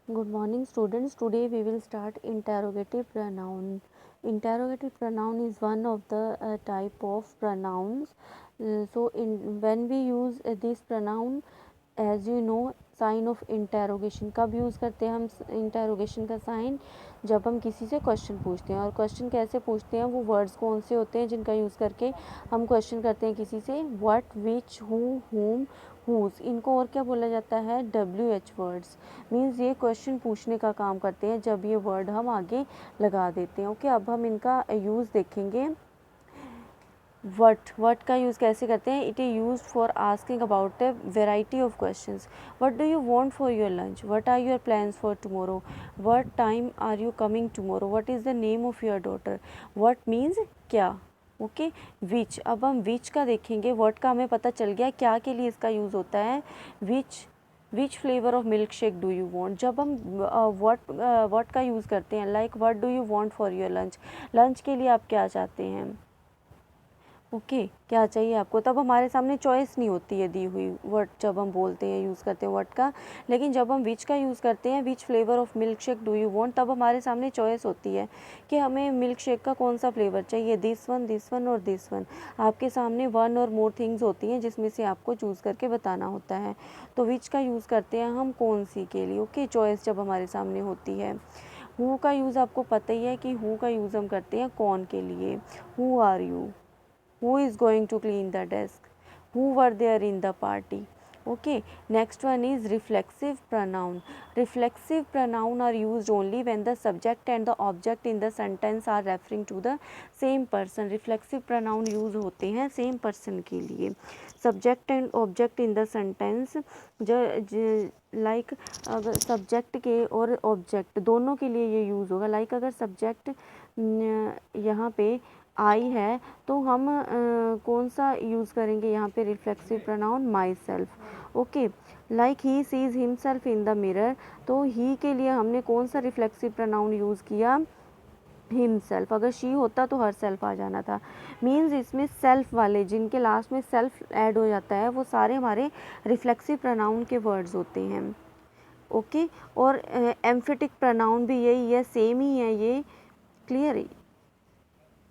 Good morning, students. Today we will start interrogative pronoun. Interrogative pronoun is one of the type of pronouns. When we use this pronoun, as you know, sign of interrogation कब use करते हैं हम interrogation का sign? जब हम किसी से question पूछते हैं। और क्वेश्चन कैसे पूछते हैं? वो वर्ड्स कौन से होते हैं जिनका यूज़ करके हम क्वेश्चन करते हैं किसी से? व्हाट, विच, हु, हुम, हुज। इनको और क्या बोला जाता है? WH words. मीन्स ये क्वेश्चन पूछने का काम करते हैं जब ये वर्ड हम आगे लगा देते हैं। ओके, अब हम इनका यूज़ देखेंगे। वट का यूज़ कैसे करते हैं? It is use for asking about a variety of questions. What do you want for your lunch? What are your plans for tomorrow? What time are you coming tomorrow? What is the name of your daughter? What means क्या। Okay, which. अब हम विच का देखेंगे। What का हमें पता चल गया, क्या के लिए इसका यूज़ होता है? Which flavour of milk shake do you want. जब हम व्हाट का यूज़ करते हैं, like what do you want for your lunch. Lunch के लिए आप क्या चाहते हैं? ओके, क्या चाहिए आपको? तब हमारे सामने चॉइस नहीं होती है दी हुई वर्ड जब हम बोलते हैं, यूज़ करते हैं वर्ड का। लेकिन जब हम विच का यूज़ करते हैं, which flavour of milk shake do you want, तब हमारे सामने चॉइस होती है कि हमें मिल्क शेक का कौन सा फ्लेवर चाहिए, दिस वन और दिस वन। आपके सामने वन और मोर थिंग्स होती हैं जिसमें से आपको चूज़ करके बताना होता है। तो विच का यूज़ करते हैं हम कौन सी के लिए? ओके, चॉइस जब हमारे सामने होती है। हु का यूज़ आपको पता ही है कि हु का यूज़ हम करते हैं कौन के लिए? Who are you? Who is going to clean the desk? Who were there in the party? Okay, next one is reflexive pronoun. Reflexive pronoun are used only when the subject and the object in the sentence are referring to the same person. Reflexive pronoun use होते हैं same person के लिए। Subject and object in the sentence, like अगर subject के और object दोनों के लिए ये यूज़ होगा। लाइक अगर सब्जेक्ट यहाँ पे आई है तो हम कौन सा यूज़ करेंगे यहाँ पे? Reflexive pronoun my self. Okay, like he sees himself in the mirror, तो ही के लिए हमने कौन सा रिफ्लेक्सिव प्रोनाउन यूज़ किया? हिमसेल्फ। अगर शी होता तो हर सेल्फ आ जाना था। मीन्स इसमें सेल्फ वाले जिनके लास्ट में सेल्फ ऐड हो जाता है वो सारे हमारे रिफ्लेक्सिव प्रोनाउन के वर्ड्स होते हैं। ओके, और एम्फेटिक प्रोनाउन भी यही है, सेम ही है ये। क्लियर है?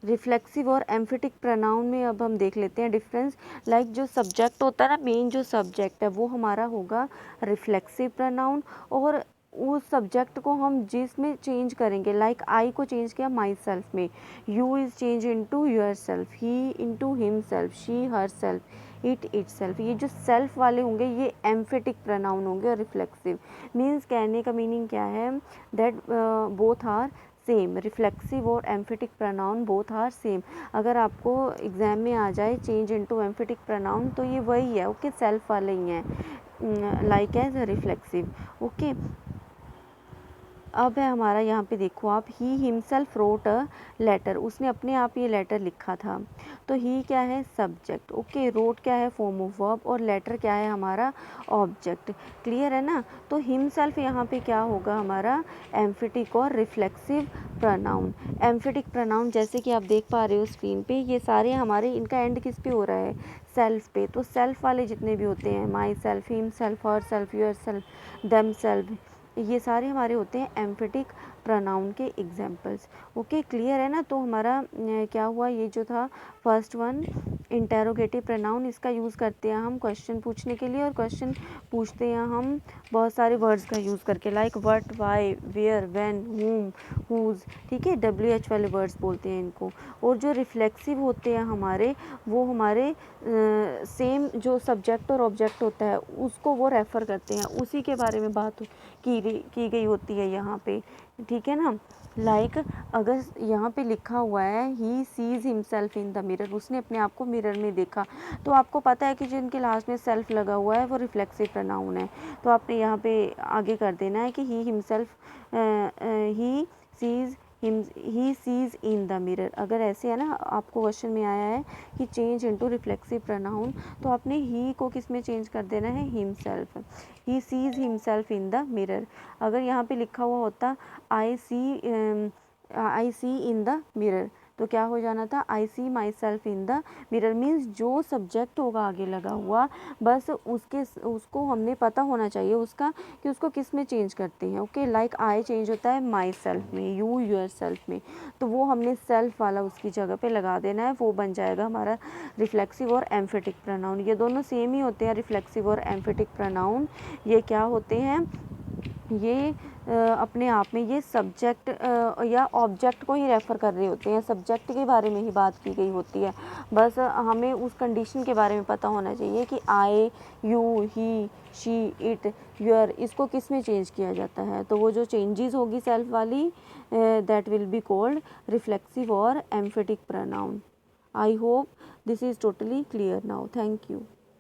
रिफ्लेक्सिव और एम्फेटिक प्रोनाउन में अब हम देख लेते हैं डिफरेंस। लाइक जो सब्जेक्ट होता है ना, मेन जो सब्जेक्ट है वो हमारा होगा रिफ्लेक्सिव प्रोनाउन, और उस सब्जेक्ट को हम जिसमें चेंज करेंगे, लाइक आई को चेंज किया माई सेल्फ में, you is change into your self, he into him self, she her self, it self. ये जो सेल्फ वाले होंगे ये एम्फेटिक प्रोनाउन होंगे। और रिफ्लेक्सिव मीन्स कहने का मीनिंग क्या है? That both are same. Reflexive और emphatic pronoun both are same. अगर आपको एग्जाम में आ जाए चेंज इनटू एम्फेटिक प्रोनाउन तो ये वही है। ओके, सेल्फ वाले ही हैं, लाइक एज रिफ्लेक्सिव। ओके, अब है हमारा यहाँ पे देखो आप, he himself wrote a letter, उसने अपने आप ये लेटर लिखा था। तो ही क्या है? सब्जेक्ट। ओके, रोट क्या है? फॉर्म ऑफ वर्ब, और लेटर क्या है? हमारा ऑब्जेक्ट। क्लियर है ना? तो हिमसेल्फ यहाँ पे क्या होगा हमारा? एम्फेटिक और रिफ्लेक्सिव प्रोनाउन। एम्फेटिक प्रोनाउन जैसे कि आप देख पा रहे हो स्क्रीन पे, ये सारे हमारे, इनका एंड किस पे हो रहा है? सेल्फ पे। तो सेल्फ वाले जितने भी होते हैं, my self, him self, her self, your self, them self, ये सारे हमारे होते हैं एम्फेटिक प्रोनाउन के एग्जाम्पल्स। ओके, क्लियर है ना? तो हमारा क्या हुआ? ये जो था फर्स्ट वन इंटेरोगेटिव प्रोनाउन, इसका यूज़ करते हैं हम क्वेश्चन पूछने के लिए, और क्वेश्चन पूछते हैं हम बहुत सारे वर्ड्स का यूज़ करके, like what, why, where, when, whom, whose. ठीक है, WH वाले वर्ड्स बोलते हैं इनको। और जो रिफ्लेक्सिव होते हैं हमारे, वो हमारे सेम जो सब्जेक्ट और ऑब्जेक्ट होता है उसको वो रेफ़र करते हैं, उसी के बारे में बात की गई होती है यहाँ पे। ठीक है ना? लाइक अगर यहाँ पे लिखा हुआ है he sees himself in the mirror, उसने अपने आप को मिरर में देखा, तो आपको पता है कि जिनके लास्ट में सेल्फ लगा हुआ है वो रिफ्लेक्सिव प्रोनाउन है। तो आपने यहाँ पे आगे कर देना है कि he himself, he sees he sees in the mirror. अगर ऐसे है ना, आपको क्वेश्चन में आया है कि चेंज इनटू रिफ्लेक्सिव प्रोनाउन, तो आपने ही को किस में चेंज कर देना है? Himself. He sees himself in the mirror. अगर यहाँ पे लिखा हुआ होता आई सी इन द मिरर, तो क्या हो जाना था, I see myself in the mirror, means जो सब्जेक्ट होगा आगे लगा हुआ बस उसको हमने पता होना चाहिए उसका कि उसको किस में चेंज करते हैं। ओके, लाइक आई चेंज होता है माई सेल्फ में, यू योर सेल्फ में, तो वो हमने सेल्फ वाला उसकी जगह पे लगा देना है, वो बन जाएगा हमारा रिफ्लेक्सिव और एम्फेटिक प्रोनाउन। ये दोनों सेम ही होते हैं, रिफ्लेक्सिव और एम्फेटिक प्रोनाउन। ये क्या होते हैं, ये अपने आप में ये सब्जेक्ट या ऑब्जेक्ट को ही रेफ़र कर रहे होते हैं, सब्जेक्ट के बारे में ही बात की गई होती है। बस हमें उस कंडीशन के बारे में पता होना चाहिए कि I, you, he, she, it, your, इसको किस में चेंज किया जाता है। तो वो जो चेंजेस होगी सेल्फ वाली, that will be called reflexive और emphatic pronoun. I hope this is totally clear now. Thank you.